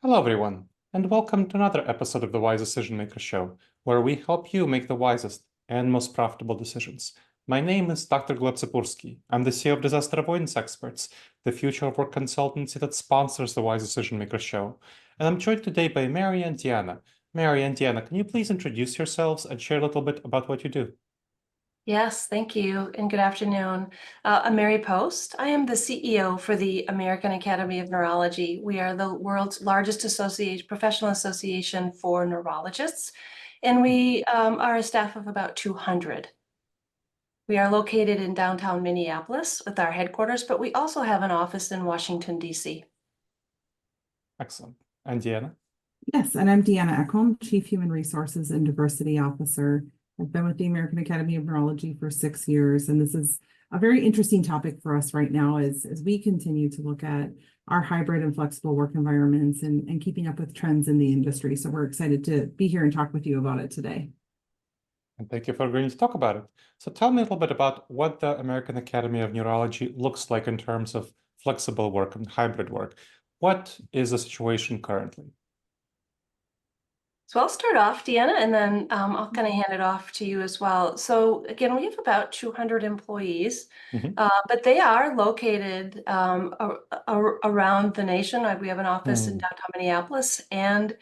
Hello, everyone, and welcome to another episode of the Wise Decision Maker Show, where we help you make the wisest and most profitable decisions. My name is Dr. Gleb Tsipursky. I'm the CEO of Disaster Avoidance Experts, the future of work consultancy that sponsors the Wise Decision Maker Show. And I'm joined today by Mary and Deanna. Mary and Deanna, can you please introduce yourselves and share a little bit about what you do? Yes, thank you, and good afternoon. I'm Mary Post. I am the CEO for the American Academy of Neurology. We are the world's largest professional association for neurologists, and we are a staff of about 200. We are located in downtown Minneapolis with our headquarters, but we also have an office in Washington, D.C. Excellent. And Deanna? Yes, and I'm Deanna Ekholm, Chief Human Resources and Diversity Officer. I've been with the American Academy of Neurology for 6 years, and this is a very interesting topic for us right now as we continue to look at our hybrid and flexible work environments and keeping up with trends in the industry. So we're excited to be here and talk with you about it today. And thank you for agreeing to talk about it. So tell me a little bit about what the American Academy of Neurology looks like in terms of flexible work and hybrid work. What is the situation currently? So I'll start off, Deanna, and then I'll kind of hand it off to you as well. So again, we have about 200 employees, but they are located around the nation. We have an office in downtown Minneapolis and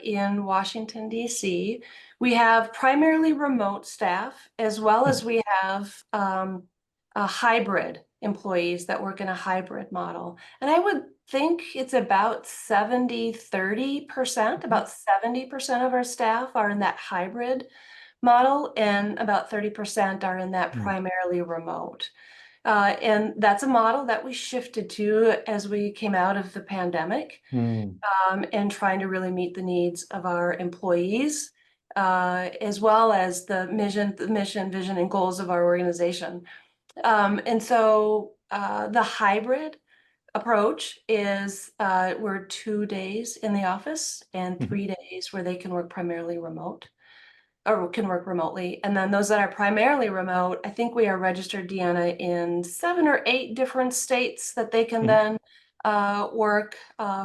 in Washington, D.C. We have primarily remote staff, as well as we have hybrid employees that work in a hybrid model. And I would think it's about 70-30%. About 70% of our staff are in that hybrid model, and about 30% are in that primarily remote. And that's a model that we shifted to as we came out of the pandemic, and trying to really meet the needs of our employees, as well as the mission, vision, and goals of our organization. And so the hybrid approach is we're 2 days in the office and 3 days where they can work primarily remote or can work remotely. And then those that are primarily remote, I think we are registered, Deanna, in 7 or 8 different states that they can then work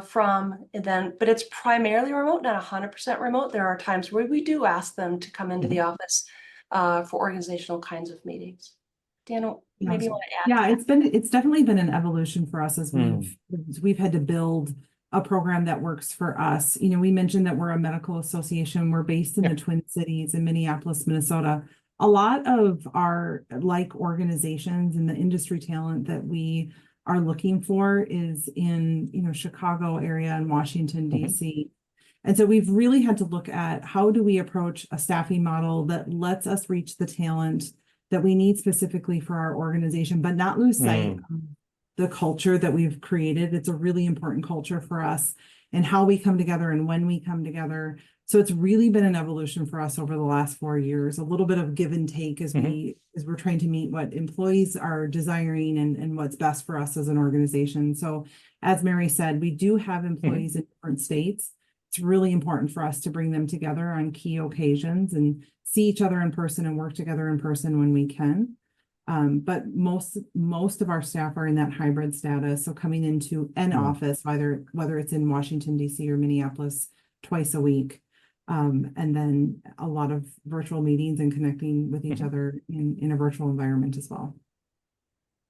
from. And then, but it's primarily remote, not 100% remote. There are times where we do ask them to come into the office for organizational kinds of meetings. Deanna, maybe you want to add? Yeah, it's definitely been an evolution for us as we've had to build a program that works for us. You know, we mentioned that we're a medical association. We're based in the Twin Cities in Minneapolis, Minnesota. A lot of our organizations and the industry talent that we are looking for is in, Chicago area and Washington, D.C. And so we've really had to look at how do we approach a staffing model that lets us reach the talent that we need specifically for our organization, but not lose sight of the culture that we've created. It's a really important culture for us and how we come together and when we come together. So it's really been an evolution for us over the last 4 years, a little bit of give and take as we're trying to meet what employees are desiring and what's best for us as an organization. So as Mary said, we do have employees in different states. It's really important for us to bring them together on key occasions and see each other in person and work together in person when we can. But most of our staff are in that hybrid status. So coming into an office, whether it's in Washington, D.C. or Minneapolis twice a week. And then a lot of virtual meetings and connecting with each other in a virtual environment as well.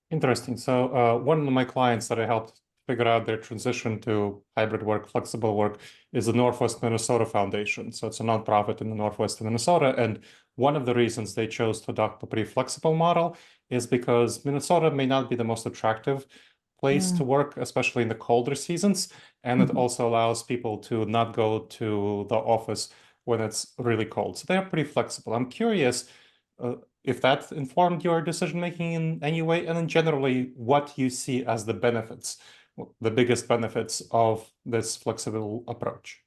Interesting. So one of my clients that I helped figure out their transition to hybrid work, flexible work, is the Northwest Minnesota Foundation. So it's a nonprofit in the Northwest of Minnesota. And one of the reasons they chose to adopt a pretty flexible model is because Minnesota may not be the most attractive place to work, especially in the colder seasons. And it also allows people to not go to the office when it's really cold. So they're pretty flexible. I'm curious if that informed your decision-making in any way, and then generally what you see as the benefits, the biggest benefits of this flexible approach.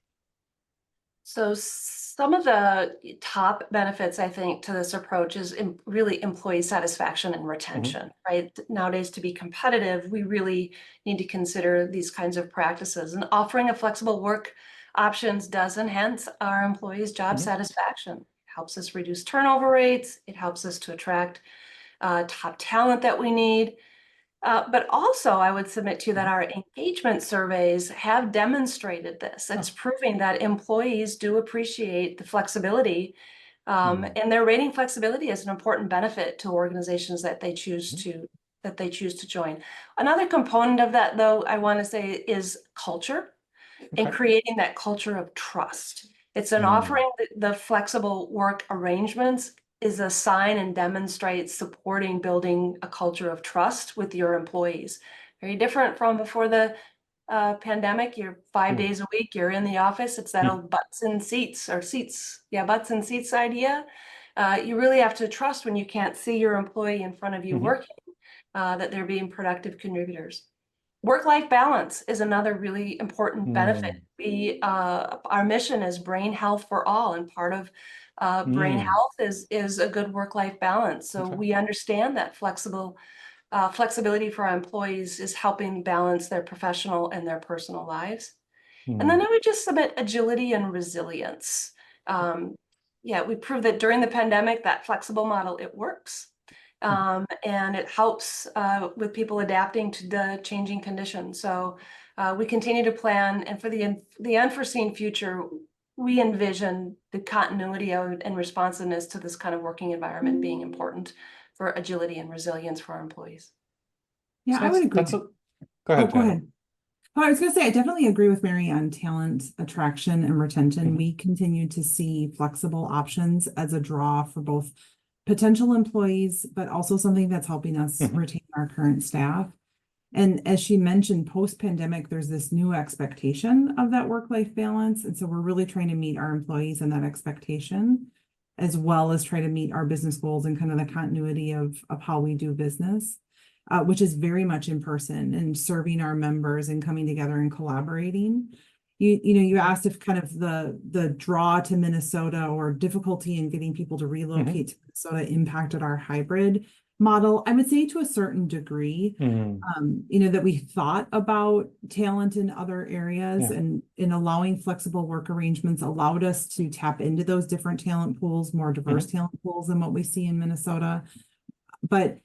So some of the top benefits, I think, to this approach is really employee satisfaction and retention, right? Nowadays, to be competitive, we really need to consider these kinds of practices. And offering a flexible work options does enhance our employees' job satisfaction. It helps us reduce turnover rates. It helps us to attract top talent that we need. But also, I would submit to you that our engagement surveys have demonstrated this. It's proving that employees do appreciate the flexibility, and they're rating flexibility as an important benefit to organizations that they choose to join. Another component of that, though, I want to say is culture and creating that culture of trust. It's an offering the flexible work arrangements is a sign and demonstrates supporting building a culture of trust with your employees. Very different from before the pandemic. You're 5 days a week, you're in the office. It's that old butts in seats or seats. Yeah, butts in seats idea. You really have to trust when you can't see your employee in front of you working, that they're being productive contributors. Work-life balance is another really important benefit. Our mission is brain health for all, and part of brain health is a good work-life balance. So we understand that flexibility for our employees is helping balance their professional and their personal lives. And then I would just submit agility and resilience. Yeah, we proved that during the pandemic, that flexible model, it works. And it helps with people adapting to the changing conditions. So we continue to plan, and for the unforeseen future, we envision the continuity and responsiveness to this kind of working environment being important for agility and resilience for our employees. Yeah, I would agree. Go ahead. Go ahead. Oh, I was going to say, I definitely agree with Mary on talent attraction and retention. We continue to see flexible options as a draw for both potential employees, but also something that's helping us retain our current staff. And as she mentioned, post-pandemic, there's this new expectation of that work-life balance. And so we're really trying to meet our employees in that expectation, as well as try to meet our business goals and kind of the continuity of how we do business, which is very much in person and serving our members and coming together and collaborating. You asked if kind of the draw to Minnesota or difficulty in getting people to relocate to Minnesota impacted our hybrid model. I would say to a certain degree, that we thought about talent in other areas and in allowing flexible work arrangements allowed us to tap into those different talent pools, more diverse talent pools than what we see in Minnesota. But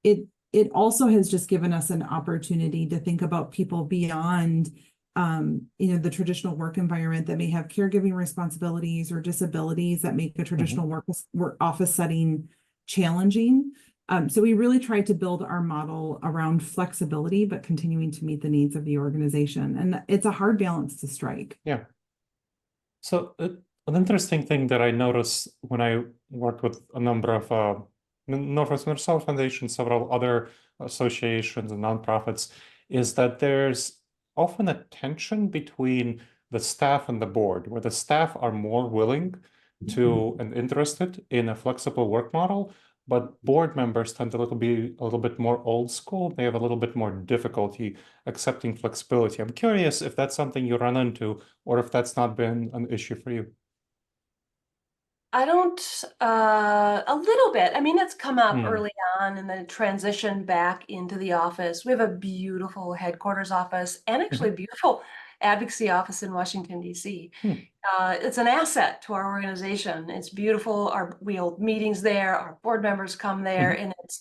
it also has just given us an opportunity to think about people beyond the traditional work environment that may have caregiving responsibilities or disabilities that make a traditional work office setting challenging. So we really tried to build our model around flexibility, but continuing to meet the needs of the organization. And it's a hard balance to strike. Yeah. So an interesting thing that I noticed when I worked with a number of Northwest Minnesota Foundation, several other associations and nonprofits, is that there's often a tension between the staff and the board, where the staff are more willing to and interested in a flexible work model, but board members tend to be a little bit more old school. They have a little bit more difficulty accepting flexibility. I'm curious if that's something you run into, or if that's not been an issue for you. I don't, a little bit. I mean, it's come up early on in the transition back into the office. We have a beautiful headquarters office and actually a beautiful advocacy office in Washington, D.C. It's an asset to our organization. It's beautiful. We hold meetings there. Our board members come there, and it's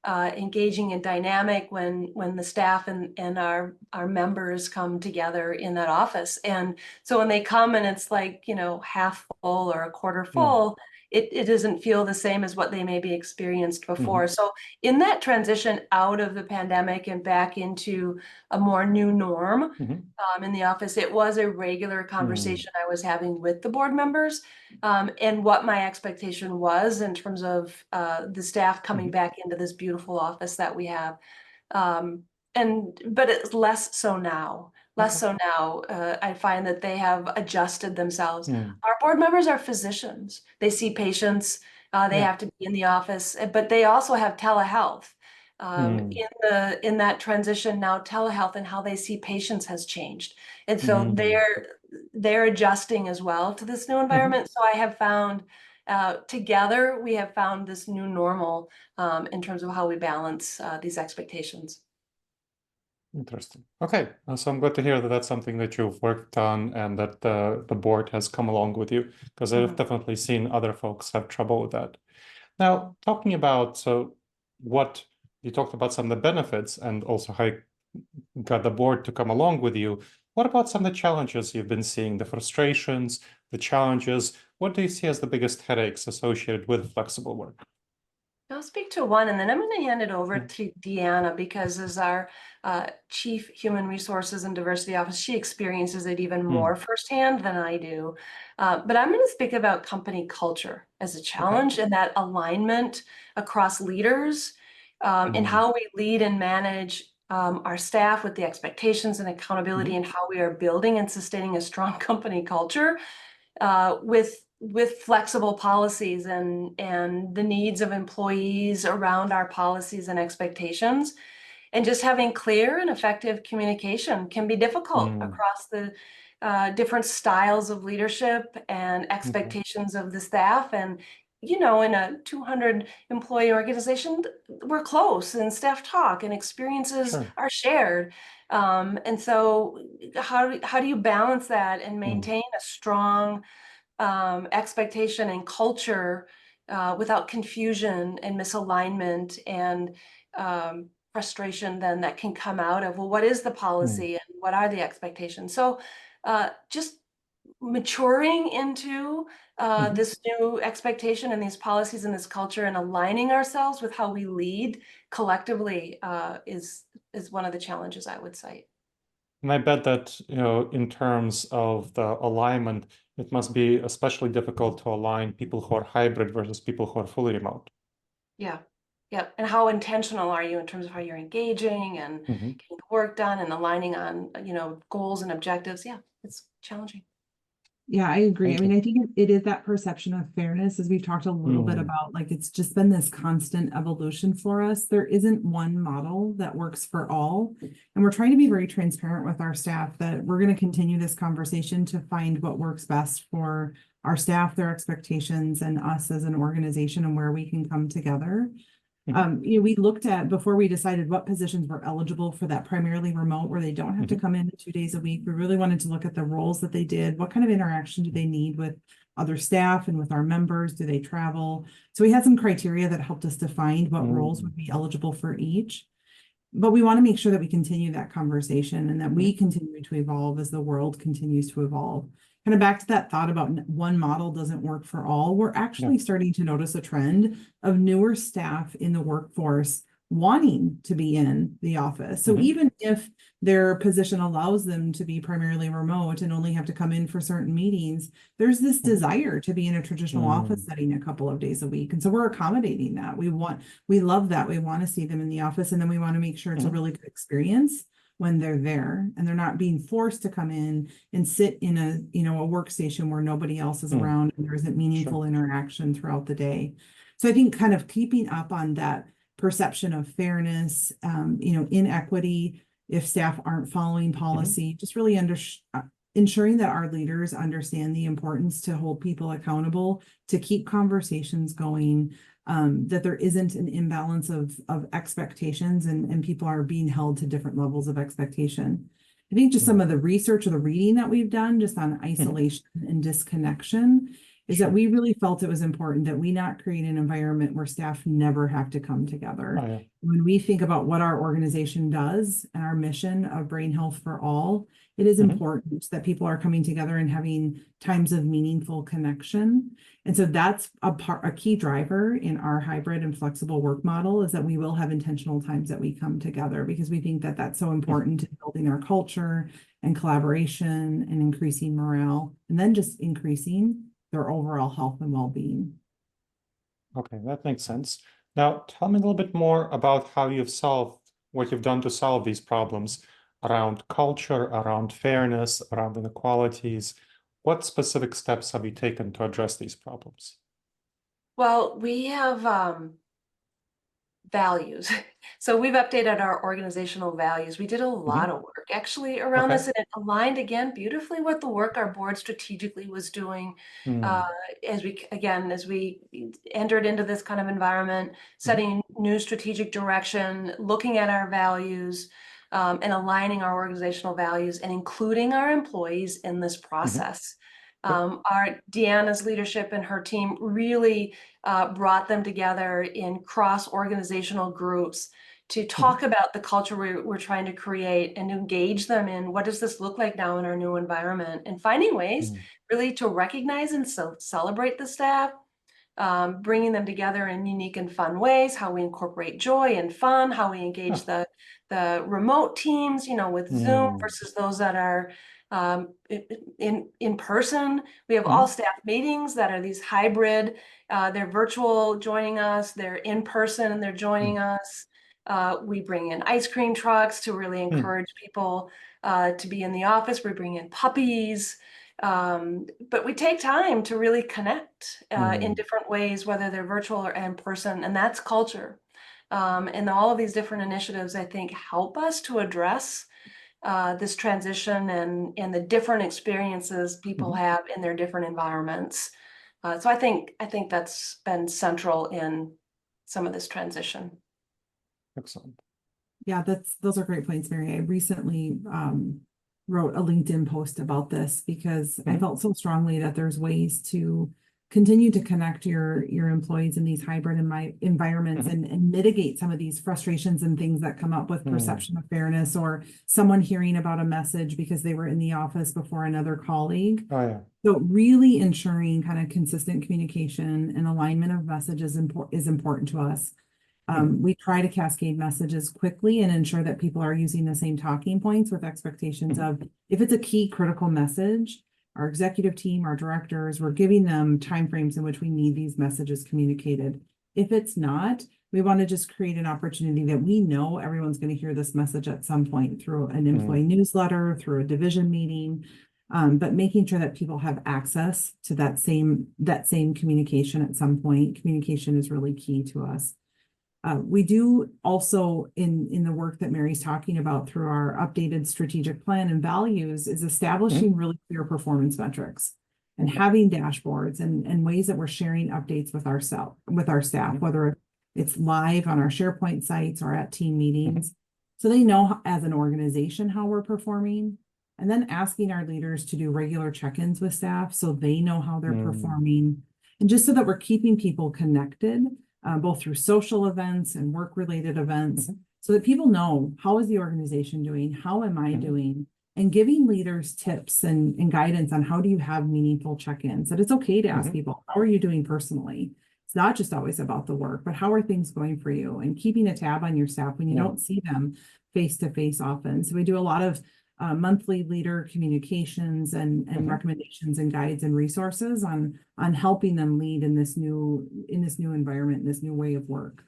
engaging and dynamic when the staff and our members come together in that office. And so when they come and it's like, half full or a quarter full, it doesn't feel the same as what they maybe experienced before. So in that transition out of the pandemic and back into a more new norm in the office, it was a regular conversation I was having with the board members and what my expectation was in terms of the staff coming back into this beautiful office that we have. But it's less so now. I find that they have adjusted themselves. Our board members are physicians. They see patients. They have to be in the office, but they also have telehealth. In that transition now, telehealth and how they see patients has changed, and so they're adjusting as well to this new environment. So I have found together we have found this new normal in terms of how we balance these expectations. Interesting. Okay, so I'm glad to hear that that's something that you've worked on and that the board has come along with you, because I've definitely seen other folks have trouble with that. Now, talking about what you talked about some of the benefits and also how you got the board to come along with you. What about some of the challenges you've been seeing, the frustrations, the challenges? What do you see as the biggest headaches associated with flexible work? I'll speak to one, and then I'm going to hand it over to Deanna, because as our Chief Human Resources and Diversity Officer, she experiences it even more firsthand than I do. But I'm going to speak about company culture as a challenge and that alignment across leaders and how we lead and manage our staff with the expectations and accountability and how we are building and sustaining a strong company culture with flexible policies and the needs of employees around our policies and expectations. And just having clear and effective communication can be difficult across the different styles of leadership and expectations of the staff. And, you know, in a 200 employee organization, we're close and staff talk and experiences are shared. And so how do you balance that and maintain a strong expectation and culture without confusion and misalignment and frustration then that can come out of, well, what is the policy and what are the expectations? So just maturing into this new expectation and these policies and this culture and aligning ourselves with how we lead collectively is one of the challenges I would cite. And I bet that, you know, in terms of the alignment, it must be especially difficult to align people who are hybrid versus people who are fully remote. Yeah. Yep. And how intentional are you in terms of how you're engaging and getting the work done and aligning on, you know, goals and objectives? Yeah, it's challenging. Yeah, I agree. I mean, I think it is that perception of fairness, as we've talked a little bit about, like, it's just been this constant evolution for us. There isn't one model that works for all. And we're trying to be very transparent with our staff that we're going to continue this conversation to find what works best for our staff, their expectations, and us as an organization and where we can come together. You know, we looked at, before we decided what positions were eligible for that primarily remote, where they don't have to come in 2 days a week. We really wanted to look at the roles that they did. What kind of interaction do they need with other staff and with our members? Do they travel? So we had some criteria that helped us define what roles would be eligible for each. But we want to make sure that we continue that conversation and that we continue to evolve as the world continues to evolve. Kind of back to that thought about one model doesn't work for all. We're actually starting to notice a trend of newer staff in the workforce wanting to be in the office. So even if their position allows them to be primarily remote and only have to come in for certain meetings, there's this desire to be in a traditional office setting a couple of days a week. And so we're accommodating that. We love that. We want to see them in the office, and then we want to make sure it's a really good experience when they're there and they're not being forced to come in and sit in a, you know, a workstation where nobody else is around and there isn't meaningful interaction throughout the day. So I think kind of keeping up on that perception of fairness, you know, inequity, if staff aren't following policy, just really ensuring that our leaders understand the importance to hold people accountable, to keep conversations going, that there isn't an imbalance of expectations and people are being held to different levels of expectation. I think just some of the research or the reading that we've done just on isolation and disconnection is that we really felt it was important that we not create an environment where staff never have to come together. When we think about what our organization does and our mission of brain health for all, it is important that people are coming together and having times of meaningful connection. And so that's a key driver in our hybrid and flexible work model, is that we will have intentional times that we come together, because we think that that's so important to building our culture and collaboration and increasing morale, and then just increasing their overall health and well-being. Okay, that makes sense. Now, tell me a little bit more about how you've solved, what you've done to solve these problems around culture, around fairness, around inequalities. What specific steps have you taken to address these problems? Well, we have values. So we've updated our organizational values. We did a lot of work actually around this, and it aligned again beautifully with the work our board strategically was doing as we entered into this kind of environment, setting new strategic direction, looking at our values, and aligning our organizational values and including our employees in this process. Our Deanna's leadership and her team really brought them together in cross-organizational groups to talk about the culture we're trying to create and engage them in what does this look like now in our new environment, and finding ways really to recognize and celebrate the staff, bringing them together in unique and fun ways, how we incorporate joy and fun, how we engage the remote teams, with Zoom versus those that are in person. We have all staff meetings that are these hybrid, they're virtual joining us, they're in person and they're joining us. We bring in ice cream trucks to really encourage people to be in the office. We bring in puppies. But we take time to really connect in different ways, whether they're virtual or in person, and that's culture. And all of these different initiatives, I think, help us to address this transition and the different experiences people have in their different environments. So I think that's been central in some of this transition. Excellent. Yeah, those are great points, Mary. I recently wrote a LinkedIn post about this because I felt so strongly that there's ways to continue to connect your employees in these hybrid environments and mitigate some of these frustrations and things that come up with perception of fairness, or someone hearing about a message because they were in the office before another colleague. Oh, yeah. So really ensuring kind of consistent communication and alignment of messages is important to us. We try to cascade messages quickly and ensure that people are using the same talking points with expectations of, if it's a key critical message, our executive team, our directors, we're giving them timeframes in which we need these messages communicated. If it's not, we want to just create an opportunity that we know everyone's going to hear this message at some point through an employee newsletter, through a division meeting, but making sure that people have access to that same communication at some point. Communication is really key to us. We do also in the work that Mary's talking about through our updated strategic plan and values is establishing really clear performance metrics and having dashboards and ways that we're sharing updates with our staff, whether it's live on our SharePoint sites or at team meetings. So they know as an organization how we're performing, and then asking our leaders to do regular check-ins with staff so they know how they're performing, and just so that we're keeping people connected, both through social events and work-related events, so that people know, how is the organization doing? How am I doing? And giving leaders tips and guidance on how do you have meaningful check-ins. That it's okay to ask people, how are you doing personally? It's not just always about the work, but how are things going for you? And keeping a tab on your staff when you don't see them face-to-face often. So we do a lot of monthly leader communications and recommendations and guides and resources on helping them lead in this new environment, this new way of work.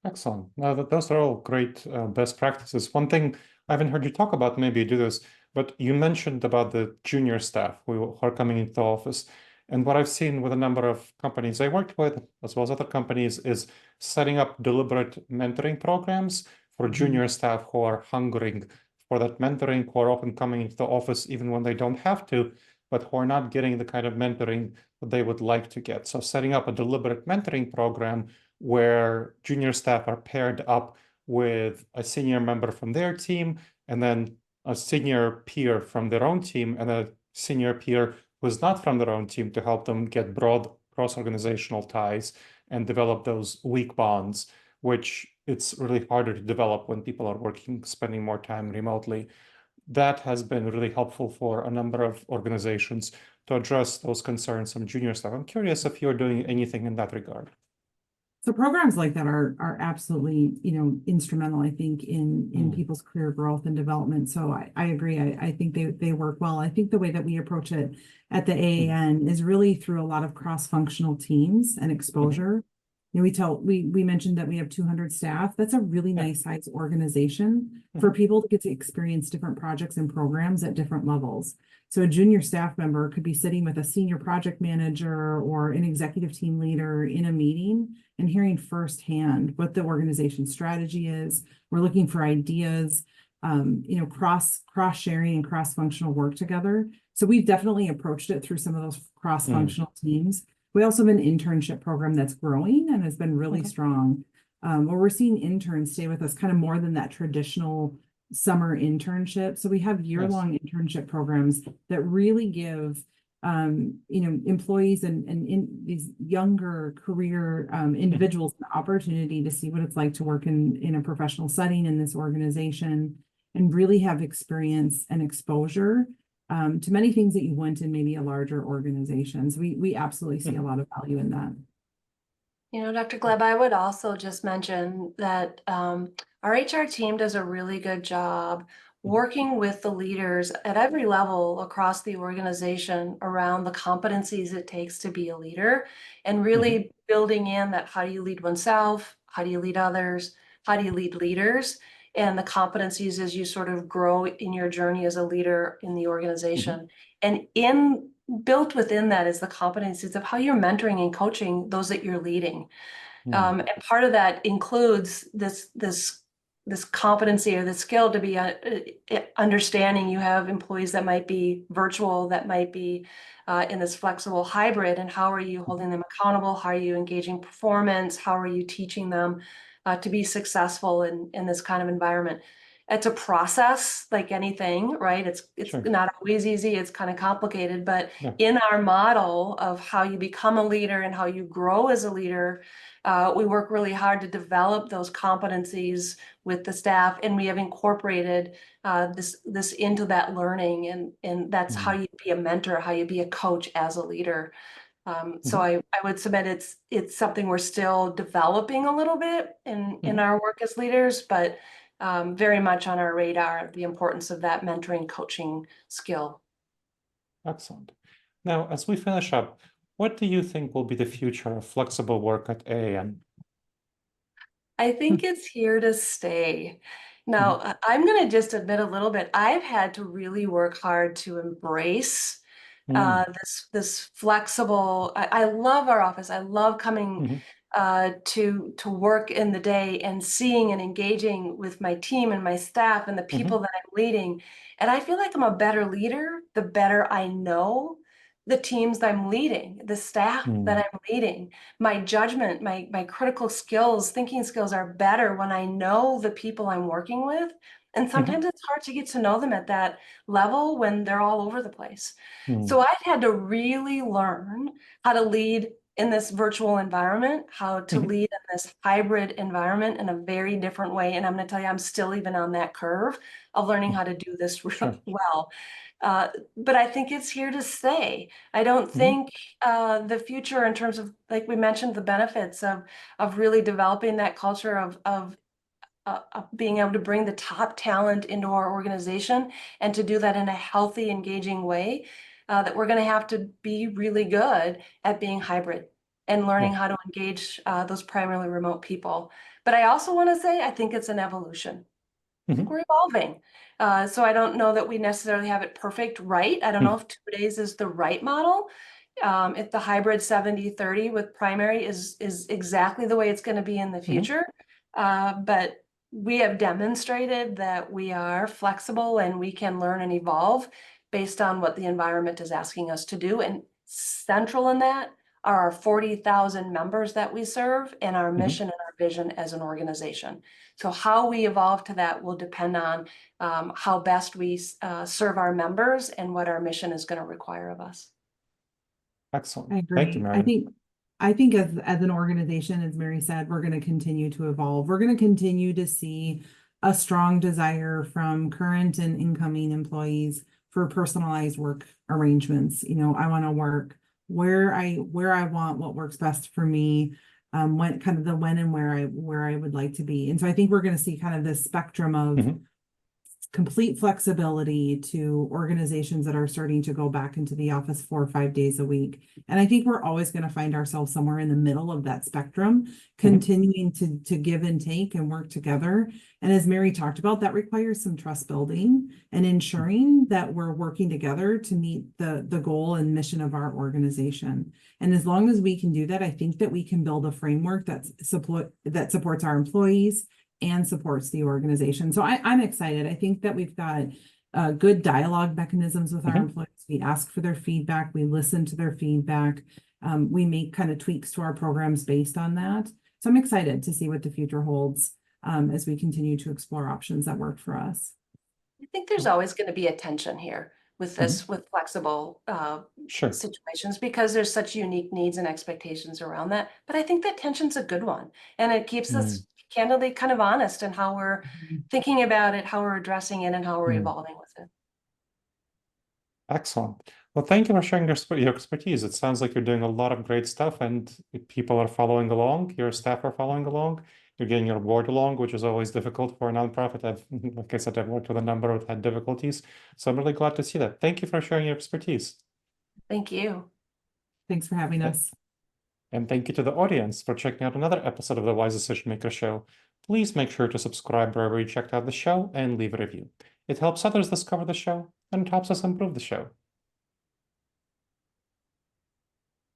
Excellent. Now, those are all great best practices. One thing I haven't heard you talk about, maybe you do this, but you mentioned about the junior staff who are coming into the office. And what I've seen with a number of companies I worked with, as well as other companies, is setting up deliberate mentoring programs for junior staff who are hungering for that mentoring, who are often coming into the office even when they don't have to, but who are not getting the kind of mentoring that they would like to get. So setting up a deliberate mentoring program where junior staff are paired up with a senior member from their team, and then a senior peer from their own team, and a senior peer who's not from their own team, to help them get broad cross-organizational ties and develop those weak bonds, which it's really harder to develop when people are spending more time remotely. That has been really helpful for a number of organizations to address those concerns from junior staff. I'm curious if you're doing anything in that regard. So programs like that are absolutely, instrumental, I think, in people's career growth and development. So I agree. I think they work well. I think the way that we approach it at the AAN is really through a lot of cross-functional teams and exposure. We mentioned that we have 200 staff. That's a really nice size organization for people to get to experience different projects and programs at different levels. So a junior staff member could be sitting with a senior project manager or an executive team leader in a meeting and hearing firsthand what the organization's strategy is. We're looking for ideas, cross-sharing and cross-functional work together. So we've definitely approached it through some of those cross-functional teams. We also have an internship program that's growing and has been really strong, where we're seeing interns stay with us kind of more than that traditional summer internship. So we have year-long internship programs that really give employees and in these younger career individuals an opportunity to see what it's like to work in a professional setting in this organization and really have experience and exposure to many things that you wouldn't in maybe a larger organizations. We absolutely see a lot of value in that. Dr. Gleb, I would also just mention that our HR team does a really good job working with the leaders at every level across the organization around the competencies it takes to be a leader and really building in that how do you lead oneself, how do you lead others, how do you lead leaders, and the competencies as you sort of grow in your journey as a leader in the organization. And built within that is the competencies of how you're mentoring and coaching those that you're leading. And part of that includes this competency or the skill to be understanding you have employees that might be virtual, that might be in this flexible hybrid, and how are you holding them accountable? How are you engaging performance? How are you teaching them to be successful in this kind of environment? It's a process like anything, right? It's not always easy. It's kind of complicated, but in our model of how you become a leader and how you grow as a leader, we work really hard to develop those competencies with the staff, and we have incorporated this into that learning, and that's how you be a mentor, how you be a coach as a leader. So I would submit it's something we're still developing a little bit in our work as leaders, but very much on our radar, the importance of that mentoring coaching skill. Excellent. Now, as we finish up, what do you think will be the future of flexible work at AAN? I think it's here to stay. Now, I'm going to just admit a little bit. I've had to really work hard to embrace this flexible. I love our office. I love coming to work in the day and seeing and engaging with my team and my staff and the people that I'm leading. And I feel like I'm a better leader the better I know the teams that I'm leading, the staff that I'm leading. My judgment, my critical skills, thinking skills are better when I know the people I'm working with. And sometimes it's hard to get to know them at that level when they're all over the place. So I've had to really learn how to lead in this virtual environment, how to lead in this hybrid environment in a very different way. And I'm going to tell you, I'm still even on that curve of learning how to do this really well. But I think it's here to stay. I don't think the future in terms of, like we mentioned, the benefits of really developing that culture of being able to bring the top talent into our organization and to do that in a healthy, engaging way, that we're going to have to be really good at being hybrid and learning how to engage those primarily remote people. But I also want to say, I think it's an evolution. I think we're evolving. So I don't know that we necessarily have it perfect right. I don't know if 2 days is the right model. If the hybrid 70-30 with primary is exactly the way it's going to be in the future. But we have demonstrated that we are flexible and we can learn and evolve based on what the environment is asking us to do. And central in that are our 40,000 members that we serve and our mission and our vision as an organization. So how we evolve to that will depend on how best we serve our members and what our mission is going to require of us. Excellent. I agree. Thank you, Mary. I think as an organization, as Mary said, we're going to continue to evolve. We're going to continue to see a strong desire from current and incoming employees for personalized work arrangements. I want to work where I want, what works best for me, when and where I would like to be. And so I think we're going to see kind of this spectrum of complete flexibility to organizations that are starting to go back into the office 4 or 5 days a week. And I think we're always going to find ourselves somewhere in the middle of that spectrum, continuing to give and take and work together. And as Mary talked about, that requires some trust building and ensuring that we're working together to meet the goal and mission of our organization. And as long as we can do that, I think that we can build a framework that supports our employees and supports the organization. So I'm excited. I think that we've got good dialogue mechanisms with our employees. We ask for their feedback. We listen to their feedback. We make kind of tweaks to our programs based on that. So I'm excited to see what the future holds as we continue to explore options that work for us. I think there's always going to be a tension here. with this, with flexible Sure. situations, because there's such unique needs and expectations around that. But I think that tension's a good one, and it keeps us candidly kind of honest in how we're thinking about it, how we're addressing it, and how we're evolving with it. Excellent. Well, thank you for sharing your expertise. It sounds like you're doing a lot of great stuff, and people are following along. Your staff are following along. You're getting your board along, which is always difficult for a nonprofit. Like I said, I've worked with a number that had difficulties, so I'm really glad to see that. Thank you for sharing your expertise. Thank you. Thanks for having us. And thank you to the audience for checking out another episode of the Wise Decision Maker Show. Please make sure to subscribe wherever you checked out the show and leave a review. It helps others discover the show, and it helps us improve the show.